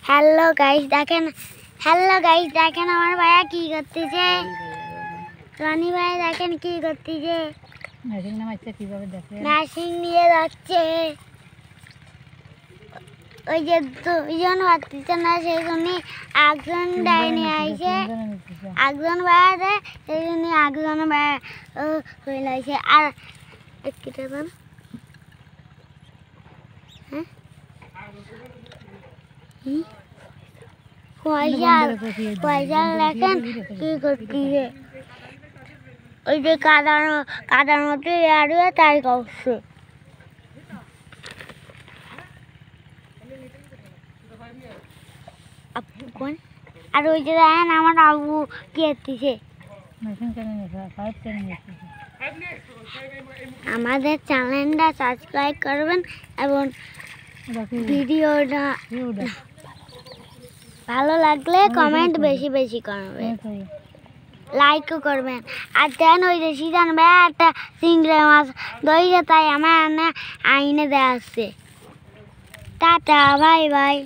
Hello guys দেখেন আমার ভাইয়া কি করতেছে। রনি ভাই দেখেন কি করতেছে, মেশিন নিয়ে যাচ্ছে। ওই যে দুজন পারতেছে না সেই জন্য একজন ডাইনি আইছে, একজন ভাইয়া দেয় সেই জন্য একজন ভাইয়া হয়ে লাগছে। আর একটা দেন পয়সা দেখেন কি করতেছে। ওই যে কাদার মধ্যে আড়ুয়ে তাই করছে। আর ওই যে দেখেন আমার আবু কি করতেছে। আমাদের চ্যানেলটা সাবস্ক্রাইব করবেন এবং ভিডিওটা ভালো লাগলে কমেন্ট বেশি বেশি করবেন, লাইকও করবেন। আর দেন ওই যে সিজান ভাই একটা চিংড়ি মাছ দইছে তাই আমার আইনে দেওয়া আসছে। Tata bye bye.